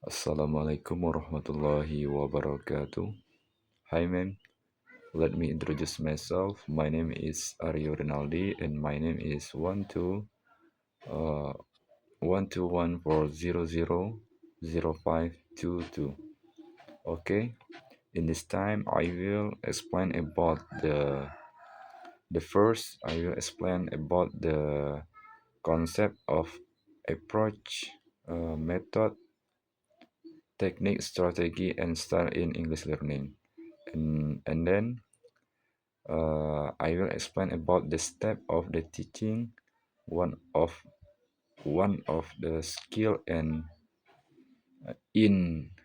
Assalamualaikum warahmatullahi wabarakatuh. Hi, ma'am. Let me introduce myself. My name is Aryo Rinaldi, and my name is 12140000522. Okay. In this time, I will explain about the first. I will explain about the concept of approach, method, technique, strategy, and style in English learning. And then I will explain about the step of the teaching, one of one of the skill and in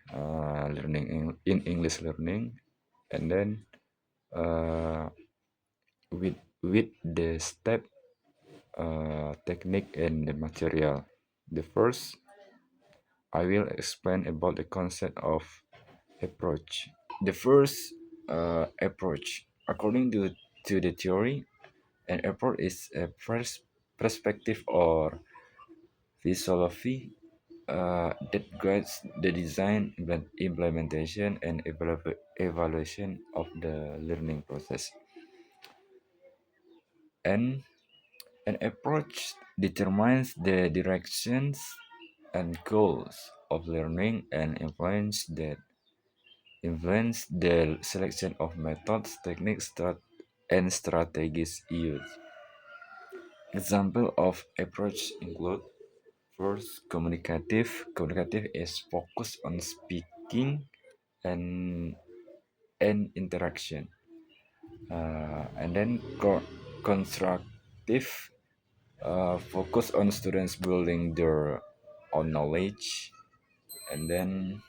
learning in English learning, and then uh, with the step, technique, and the material. The first, I will explain about the concept of approach. The first approach, according to the theory, an approach is a perspective or philosophy that guides the design, implementation, and evaluation of the learning process. And an approach determines the directions and goals of learning and influence the selection of methods, techniques, and strategies used. Example of approach include: first, communicative. Communicative is focused on speaking and interaction. And then constructive, focus on students building their own knowledge. And then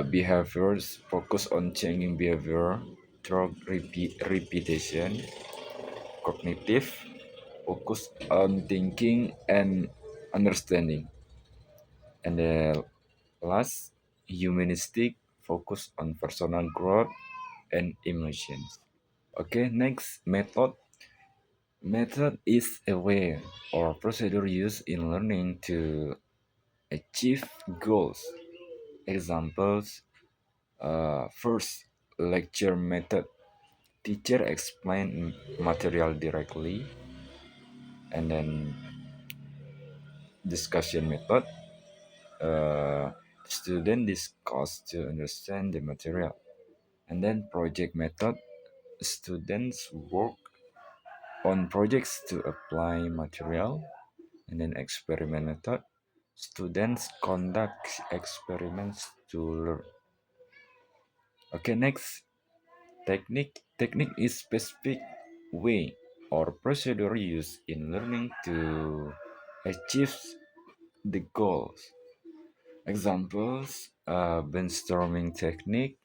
behaviors, focus on changing behavior through repetition. Cognitive, focus on thinking and understanding. And the last, humanistic, focus on personal growth and emotions. Okay, next, method. Method is a way or procedure used in learning to achieve goals. Examples: first, lecture method. Teacher explain material directly. And then discussion method. Uh, Student discuss to understand the material. And then project method. Students work on projects to apply material. And then experiment method. Students conduct experiments to learn. Okay, next, technique. Technique is specific way or procedure used in learning to achieve the goals. Examples: brainstorming technique.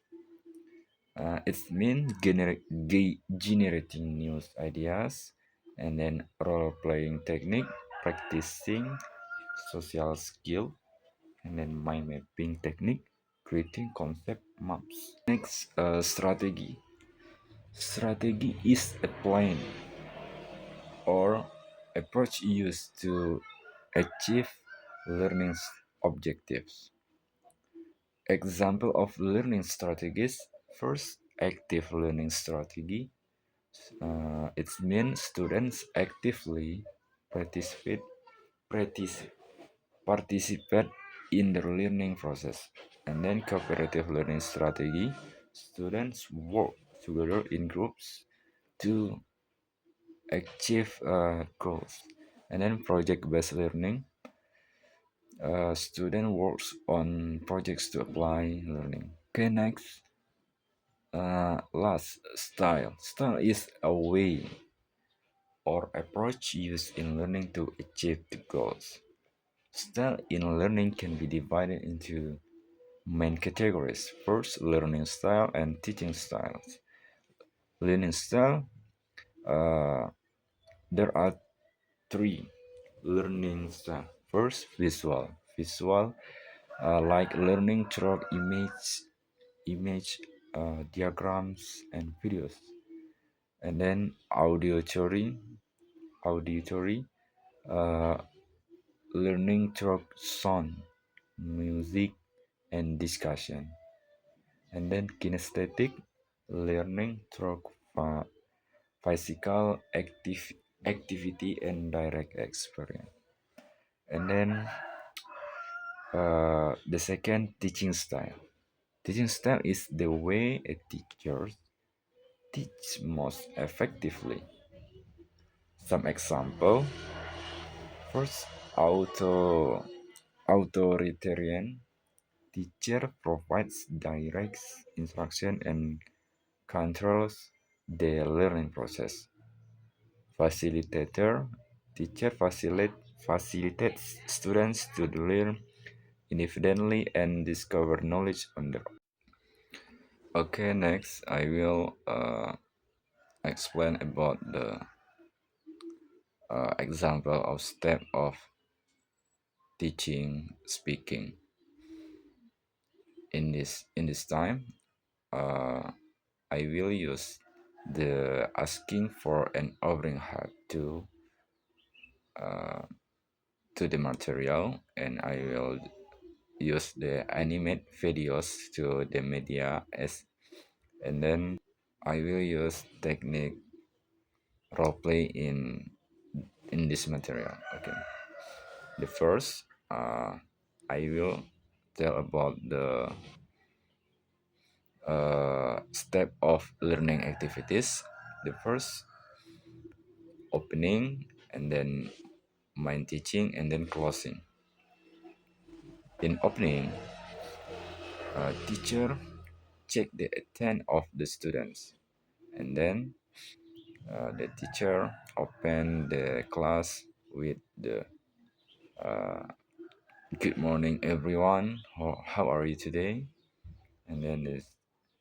It means generating new ideas. And then role playing technique, practicing social skill. And then mind mapping technique, creating concept maps. Next, strategy. Strategy is a plan or approach used to achieve learning objectives. Example of learning strategies: first, active learning strategy. It means students actively participate partic- participate in the learning process. And then cooperative learning strategy: students work together in groups to achieve goals. And then project-based learning: student works on projects to apply learning. Okay, next, last, style. Style is a way or approach used in learning to achieve the goals. Style in learning can be divided into main categories. First, learning style and teaching styles. Learning style, uh, there are three learning style. First, visual. Visual, like learning through image, diagrams, and videos. And then auditory, uh, learning through sound. music, and discussion. And then kinesthetic learning through physical activity and direct experience. And then the second, teaching style. Teaching style is the way a teacher teach most effectively. Some example: first, authoritarian teacher provides direct instruction and controls the learning process. Facilitator teacher facilitates students to learn independently and discover knowledge on their own. Okay, next I will explain about the example of step of teaching speaking. In this time, uh, I will use the asking for an offering heart uh, to the material, and I will use the animate videos to the media as, and then I will use technique role play in this material. Okay, the first, I will tell about the step of learning activities. The first, opening, and then mind teaching, and then closing. In opening, teacher check the attend of the students, and then the teacher open the class with the uh, good morning everyone, how are you today, and then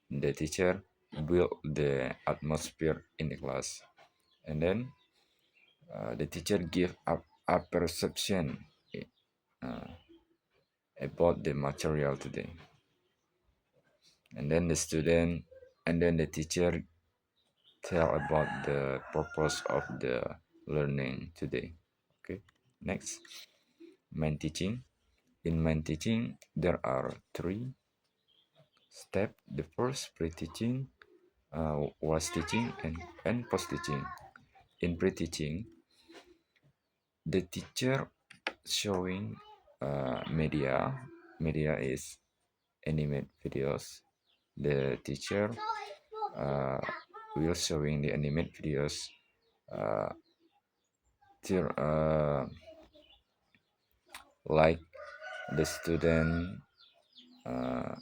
the teacher build the atmosphere in the class, and then the teacher give a perception uh, about the material today, and then the student, and then the teacher tell about the purpose of the learning today. Okay, next, mind teaching. In mind teaching, there are three steps. The first, pre-teaching, was teaching, and post-teaching. In pre-teaching, the teacher showing media. Media is animate videos. The teacher uh, will showing the animate videos uh, till like the student uh,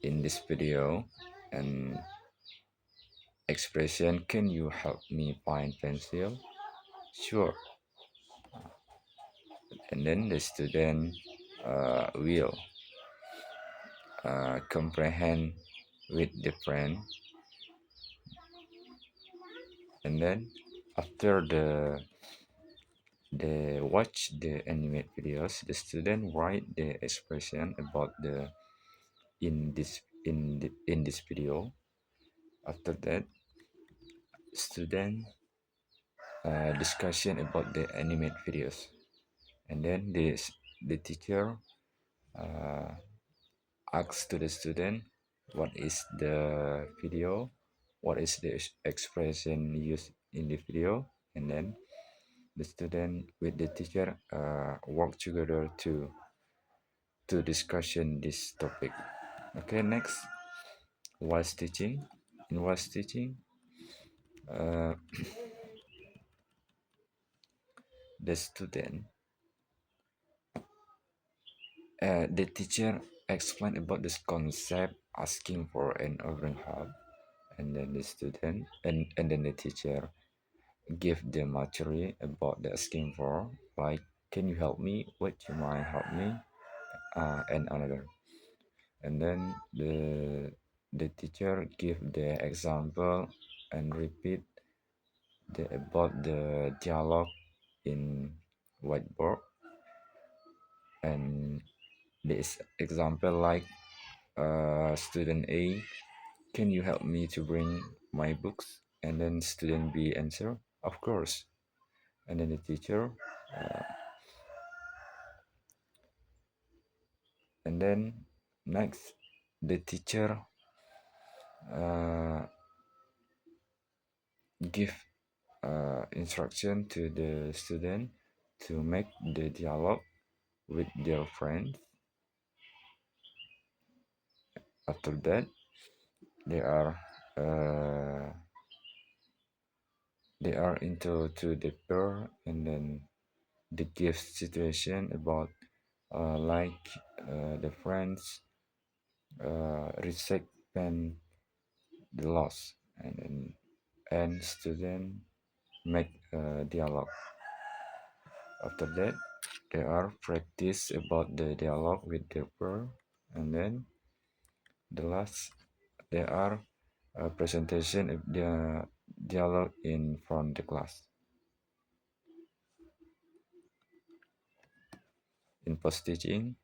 in this video and expression, can you help me find pencil? Sure. And then the student will comprehend with the friend, and then after the watch the animate videos, the student write the expression about the in this video. After that, student discussion about the animate videos, and then the teacher uh, asks to the student what is the video, what is the expression used in the video, and then the student with the teacher work together to discussion this topic. Okay, next, was teaching. In was teaching, uh, the student, the teacher explain about this concept, asking for an offering help, and then the student, and then the teacher give the material about the asking for, like, can you help me, what you might help me, and another, and then the teacher give the example and repeat about the dialogue in whiteboard, and this example like, student A, can you help me to bring my books, and then student B answer, of course, and then the teacher uh, And then next, the teacher uh, give instruction to the student to make the dialogue with their friends. After that, they are uh, into to the pair, and then they give situation about like the friends reject and the loss, and student make dialogue. After that, they are practice about the dialogue with the pair, and then the last they are a presentation of the dialogue in front of the class. In post teaching,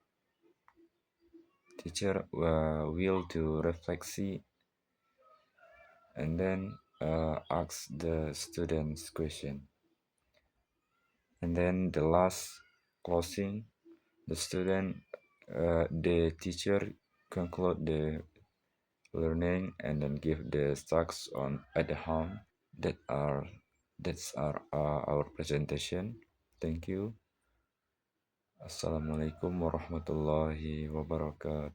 teacher will do reflection and then ask the students question. And then the last closing, the teacher conclude the learning and then give the stocks on at the home. That are that's our presentation. Thank you. Assalamualaikum warahmatullahi wabarakatuh.